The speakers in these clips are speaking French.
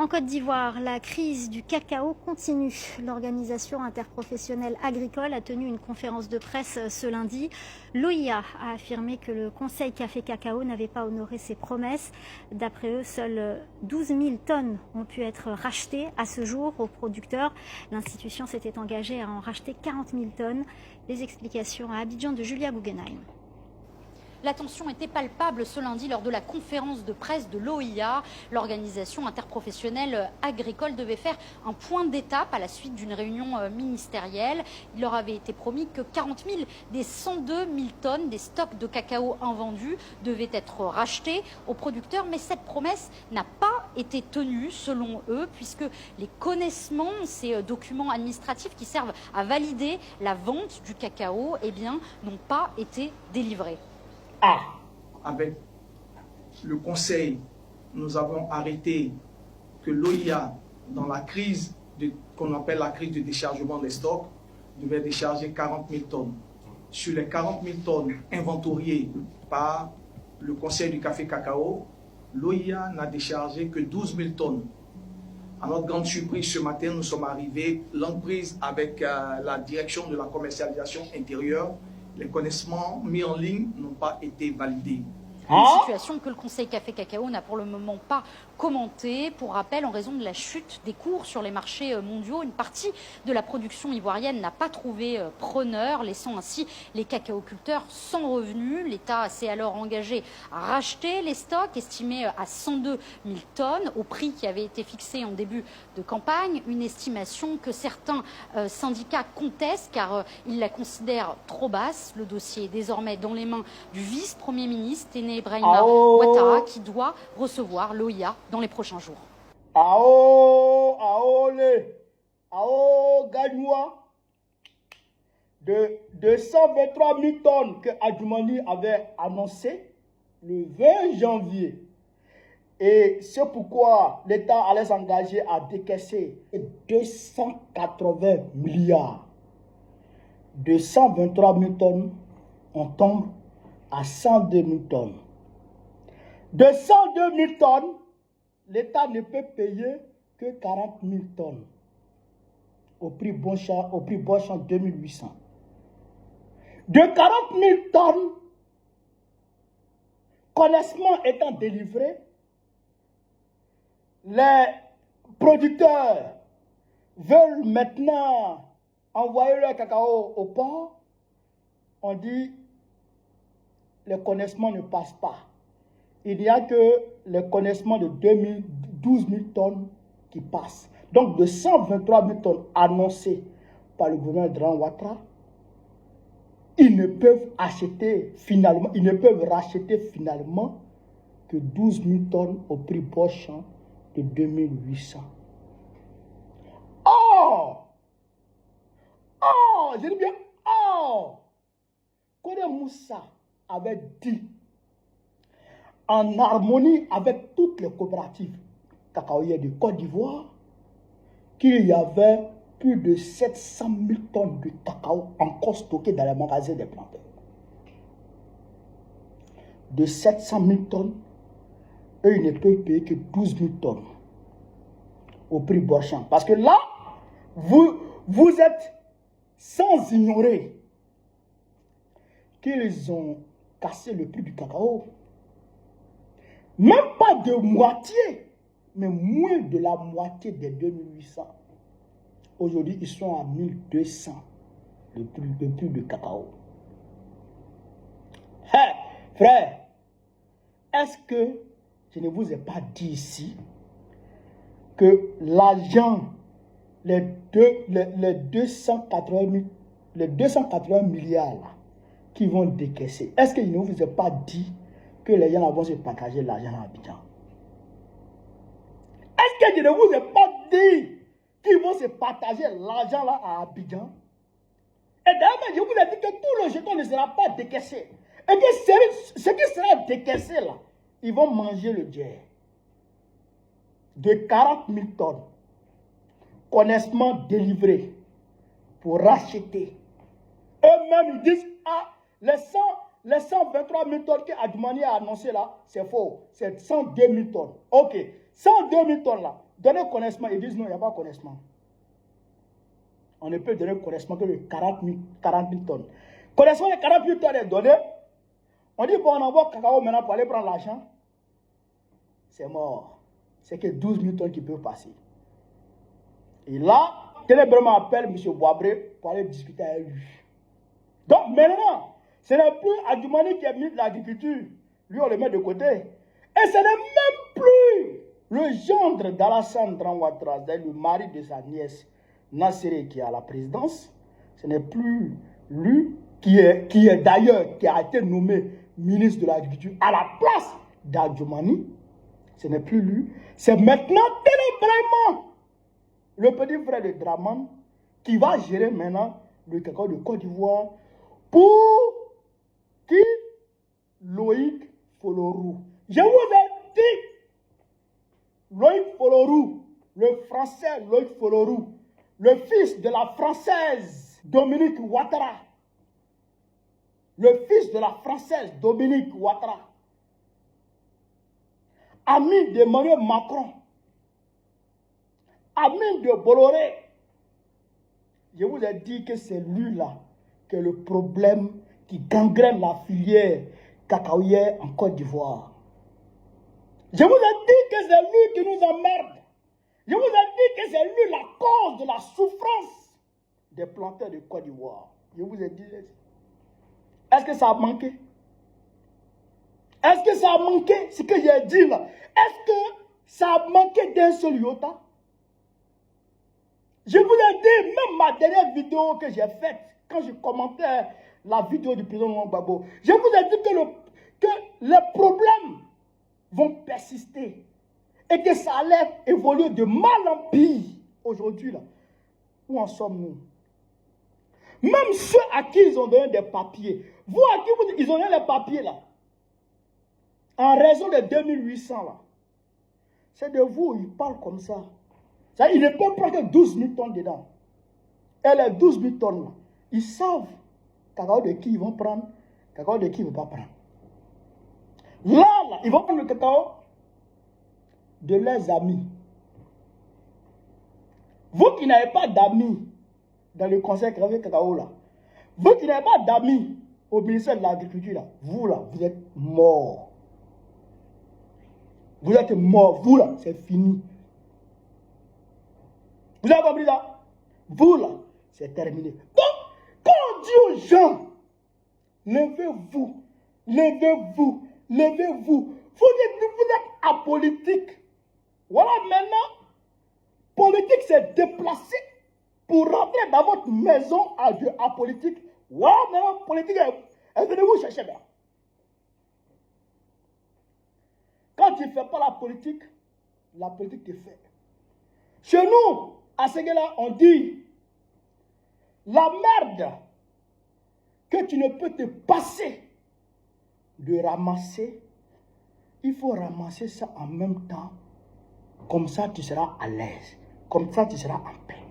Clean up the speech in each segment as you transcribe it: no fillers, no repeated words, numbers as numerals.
En Côte d'Ivoire, la crise du cacao continue. L'Organisation interprofessionnelle agricole a tenu une conférence de presse ce lundi. L'OIA a affirmé que le Conseil café-cacao n'avait pas honoré ses promesses. D'après eux, seules 12 000 tonnes ont pu être rachetées à ce jour aux producteurs. L'institution s'était engagée à en racheter 40 000 tonnes. Les explications à Abidjan de Julia Guggenheim. La tension était palpable ce lundi lors de la conférence de presse de l'OIA. L'organisation interprofessionnelle agricole devait faire un point d'étape à la suite d'une réunion ministérielle. Il leur avait été promis que 40 000 des 102 000 tonnes des stocks de cacao invendus devaient être rachetés aux producteurs. Mais cette promesse n'a pas été tenue selon eux, puisque les connaissements, ces documents administratifs qui servent à valider la vente du cacao, n'ont pas été délivrés. Avec le Conseil, nous avons arrêté que l'OIA, dans la crise qu'on appelle la crise de déchargement des stocks, devait décharger 40 000 tonnes. Sur les 40 000 tonnes inventoriées par le Conseil du café-cacao, l'OIA n'a déchargé que 12 000 tonnes. À notre grande surprise, ce matin, nous sommes arrivés, longue prise avec la direction de la commercialisation intérieure. Les connaissements mis en ligne n'ont pas été validés. Une situation que le Conseil café-cacao n'a pour le moment pas commentée. Pour rappel, en raison de la chute des cours sur les marchés mondiaux, une partie de la production ivoirienne n'a pas trouvé preneur, laissant ainsi les cacaoculteurs sans revenus. L'État s'est alors engagé à racheter les stocks, estimés à 102 000 tonnes, au prix qui avait été fixé en début de campagne. Une estimation que certains syndicats contestent car ils la considèrent trop basse. Le dossier est désormais dans les mains du vice-premier ministre, Brahima Ouattara, qui doit recevoir l'OIA dans les prochains jours. Gagne-moi de 123 000 tonnes que Adjoumani avait annoncé le 20 janvier. Et c'est pourquoi l'État allait s'engager à décaisser 280 milliards. De 123 000 tonnes, on tombe à 102 000 tonnes. De 102 000 tonnes, l'État ne peut payer que 40 000 tonnes au prix Bosch en 2800. De 40 000 tonnes, connaissement étant délivré, les producteurs veulent maintenant envoyer leur cacao au port. On dit les connaissements ne passent pas. Il n'y a que les connaissements de 12 000 tonnes qui passent. Donc de 123 000 tonnes annoncées par le gouvernement de Ouattara, ils ne peuvent racheter finalement que 12 000 tonnes au prix Bosch de 2800. Je dis bien, Kone Moussa avait dit, en harmonie avec toutes les coopératives cacaoyères de Côte d'Ivoire, qu'il y avait plus de 700 000 tonnes de cacao encore stockées dans les magasins des planteurs. De 700 000 tonnes, eux, ils ne peuvent payer que 12 000 tonnes au prix Bourchamp. Parce que là, vous êtes sans ignorer qu'ils ont cassé le prix du cacao. Même pas de moitié, mais moins de la moitié des 2800. Aujourd'hui, ils sont à 1200, le prix du cacao. Hey, frère, est-ce que je ne vous ai pas dit ici que l'argent, les 280 milliards là, qui vont décaisser, est-ce que je ne vous ai pas dit que les gens vont se partager l'argent à Abidjan? Est-ce que je ne vous ai pas dit qu'ils vont se partager l'argent là à Abidjan? Et d'ailleurs, je vous ai dit que tout le jeton ne sera pas décaissé. Et que ce qui sera décaissé là, ils vont manger le djer. De 40 000 tonnes, connaissement délivré pour racheter. Eux-mêmes, ils disent, les 123 000 tonnes que Adjoumani a annoncé là, c'est faux. C'est 102 000 tonnes. Ok, 102 000 tonnes là, donner connaissement. Ils disent non, il n'y a pas de connaissement. On ne peut donner connaissement que de 40 000 tonnes. Connaissement de 40 000 tonnes est donné. On dit, bon, on envoie cacao maintenant pour aller prendre l'argent. C'est mort. C'est que 12 000 tonnes qui peuvent passer. Et là, Télébrement appelle M. Boabré pour aller discuter avec lui. Donc maintenant, ce n'est plus Adjoumani qui est ministre de l'Agriculture. Lui, on le met de côté. Et ce n'est même plus le gendre d'Alassane Dramane Ouattara, le mari de sa nièce Nasséré qui est à la présidence. Ce n'est plus lui qui est d'ailleurs, qui a été nommé ministre de l'Agriculture à la place d'Adjoumani. Ce n'est plus lui. C'est maintenant Télébrement, le petit frère de Dramane, qui va gérer maintenant le cacao de Côte d'Ivoire pour qui? Loïc Folorou. Je vous ai dit, Loïc Folorou, le français Loïc Folorou, le fils de la française Dominique Ouattara, le fils de la française Dominique Ouattara, ami d'Emmanuel Macron, ami de Bolloré. Je vous ai dit que c'est lui-là qui est le problème qui gangrène la filière cacaoyère en Côte d'Ivoire. Je vous ai dit que c'est lui qui nous emmerde. Je vous ai dit que c'est lui la cause de la souffrance des planteurs de Côte d'Ivoire. Je vous ai dit. Est-ce que ça a manqué? Est-ce que ça a manqué ce que j'ai dit là? Est-ce que ça a manqué d'un seul iota? Je vous ai dit, même ma dernière vidéo que j'ai faite, quand je commentais la vidéo du président Laurent Gbagbo, je vous ai dit que les problèmes vont persister et que ça allait évoluer de mal en pire. Aujourd'hui, là, où en sommes-nous? Même ceux à qui ils ont donné des papiers, vous à qui ils ont donné les papiers, là, en raison de 2800, là, c'est de vous, ils parlent comme ça. Il ne peut prendre que 12 000 tonnes dedans. Et les 12 000 tonnes, là, ils savent cacao de qui ils vont prendre, cacao de qui ils ne vont pas prendre. Là, ils vont prendre le cacao de leurs amis. Vous qui n'avez pas d'amis dans le conseil cacao, là, vous qui n'avez pas d'amis au ministère de l'Agriculture, là, vous êtes morts. Vous êtes morts. Vous, là, c'est fini. Vous avez compris ça? Vous, là, c'est terminé. Donc, quand on dit aux gens, levez-vous, levez-vous, levez-vous, vous êtes apolitique. Voilà, maintenant, politique s'est déplacé pour rentrer dans votre maison à apolitique. Voilà, maintenant, politique est venue vous chercher là. Quand tu ne fais pas la politique te fait. Chez nous, à ce là on dit la merde que tu ne peux te passer de ramasser, il faut ramasser ça en même temps. Comme ça, tu seras à l'aise. Comme ça, tu seras en paix.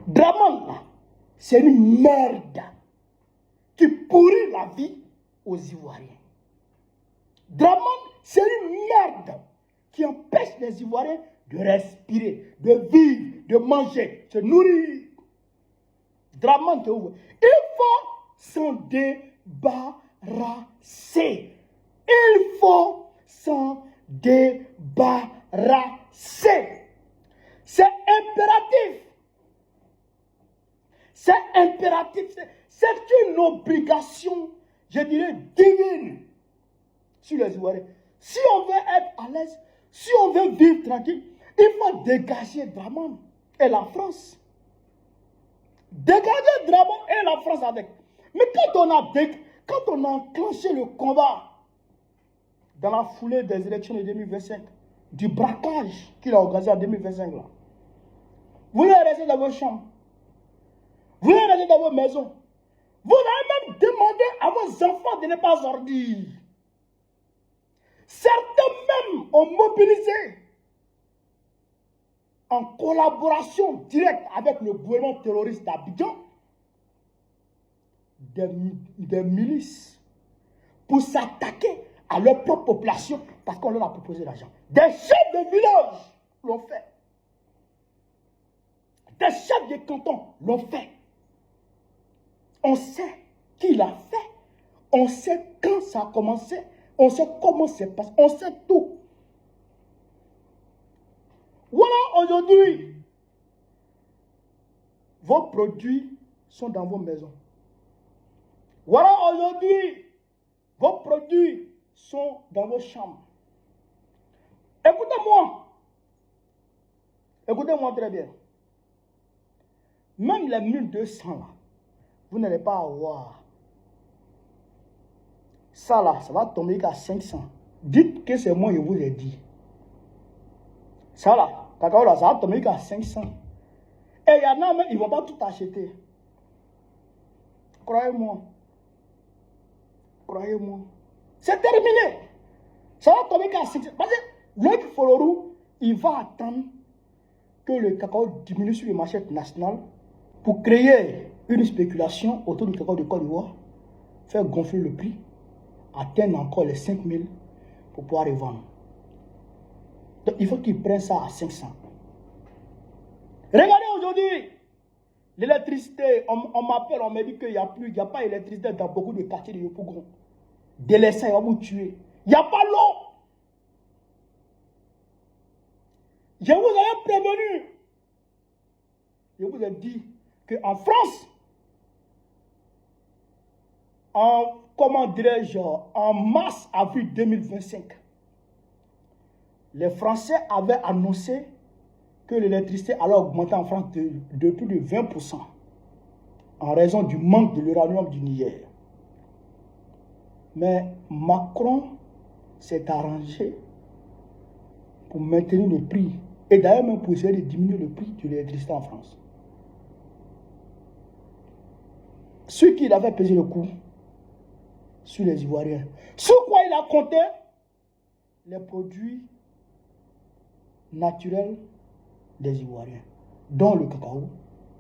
Dramane, là, c'est une merde qui pourrit la vie aux Ivoiriens. Dramane, c'est une merde qui empêche les Ivoiriens de respirer, de vivre, de manger, de se nourrir. Dramane, c'est ouvert. Il faut s'en débarrasser. Il faut s'en débarrasser. C'est impératif. C'est impératif. C'est une obligation, je dirais, divine sur les Ivoiriens. Si on veut être à l'aise, si on veut vivre tranquille, il faut dégager Dramane et la France. Dégager Dramane et la France avec. Mais quand on a enclenché le combat dans la foulée des élections de 2025, du braquage qu'il a organisé en 2025, là, vous allez rester dans vos chambres. Vous allez rester dans vos maisons. Vous allez même demander à vos enfants de ne pas sortir. Certains même ont mobilisé en collaboration directe avec le gouvernement terroriste d'Abidjan des milices pour s'attaquer à leur propre population parce qu'on leur a proposé l'argent. Des chefs de village l'ont fait. Des chefs de canton l'ont fait. On sait qui l'a fait. On sait quand ça a commencé. On sait comment c'est passé. On sait tout. Voilà aujourd'hui. Vos produits sont dans vos maisons. Voilà aujourd'hui. Vos produits sont dans vos chambres. Écoutez-moi. Écoutez-moi très bien. Même les 1200 là, vous n'allez pas avoir. Ça là, ça va tomber à 500. Dites que c'est moi, je vous ai dit. Ça là, cacao là, ça va tomber à 500. Et il y en a même, ils ne vont pas tout acheter. Croyez-moi. Croyez-moi. C'est terminé. Ça va tomber à 500. Parce que Loïc Folorou, il va attendre que le cacao diminue sur le marché national pour créer une spéculation autour du cacao de Côte d'Ivoire, faire gonfler le prix, atteindre encore les 5000 pour pouvoir les vendre. Donc il faut qu'ils prennent ça à 500. Regardez aujourd'hui, l'électricité, on m'appelle, on me dit qu'il n'y a pas d'électricité dans beaucoup de quartiers de Yopougon. Délaissez, il va vous tuer. Il n'y a pas l'eau. Je vous avais prévenu. Je vous ai dit qu'en France, en mars, avril 2025, les Français avaient annoncé que l'électricité allait augmenter en France de plus de 20% en raison du manque de l'uranium du Niger. Mais Macron s'est arrangé pour maintenir le prix et d'ailleurs même pour essayer de diminuer le prix de l'électricité en France. Ce qu'il avait pesé le coup sur les Ivoiriens. Sur quoi il a compté les produits naturels des Ivoiriens, dont le cacao,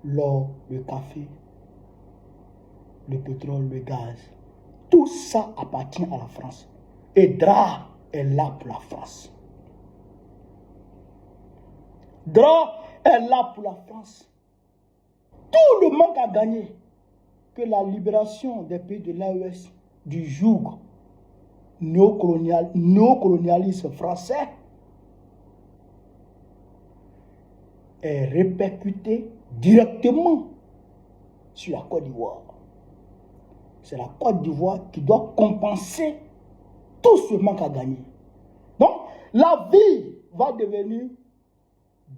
l'or, le café, le pétrole, le gaz. Tout ça appartient à la France. Et DRA est là pour la France. DRA est là pour la France. Tout le manque à gagner que la libération des pays de l'AES du joug néocolonialisme français est répercuté directement sur la Côte d'Ivoire. C'est la Côte d'Ivoire qui doit compenser tout ce manque à gagner. Donc, la vie va devenir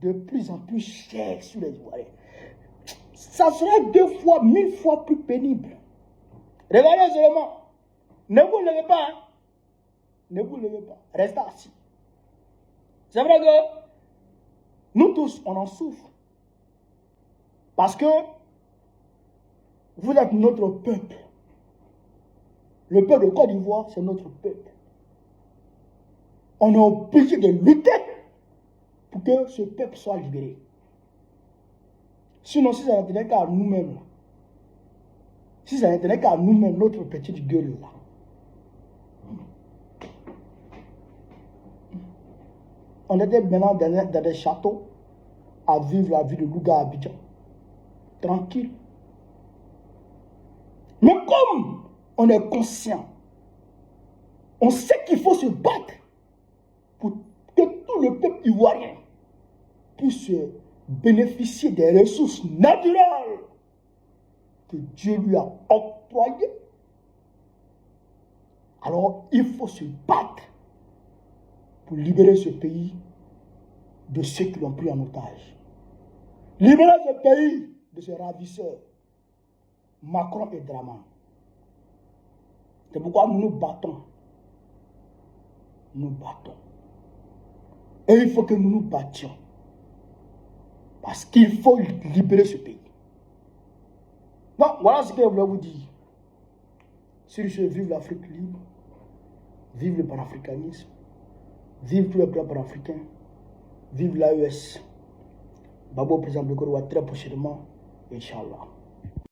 de plus en plus chère sur les Ivoiriens. Ça sera 2 fois, 1000 fois plus pénible. Regardez seulement. Ne vous levez pas. Hein? Ne vous levez pas. Restez assis. C'est vrai que nous tous, on en souffre. Parce que vous êtes notre peuple. Le peuple de Côte d'Ivoire, c'est notre peuple. On est obligé de lutter pour que ce peuple soit libéré. Sinon, si ça n'était qu'à nous-mêmes, si ça n'était qu'à nous-mêmes, notre petite gueule là, on était maintenant dans des châteaux à vivre la vie de Louga à Abidjan. Tranquille. Mais comme on est conscient, on sait qu'il faut se battre pour que tout le peuple ivoirien puisse bénéficier des ressources naturelles que Dieu lui a octroyées. Alors, il faut se battre pour libérer ce pays de ceux qui l'ont pris en otage. Libérer ce pays de ces ravisseurs, Macron et Draman. C'est pourquoi nous nous battons. Nous battons. Et il faut que nous nous battions. Parce qu'il faut libérer ce pays. Donc, voilà ce que je voulais vous dire. Sur ce, vive l'Afrique libre. Vive le panafricanisme. Vive tous les peuples africains. Vive l'AES. Babo, président de Côte d'Ivoire, très prochainement. Inch'Allah.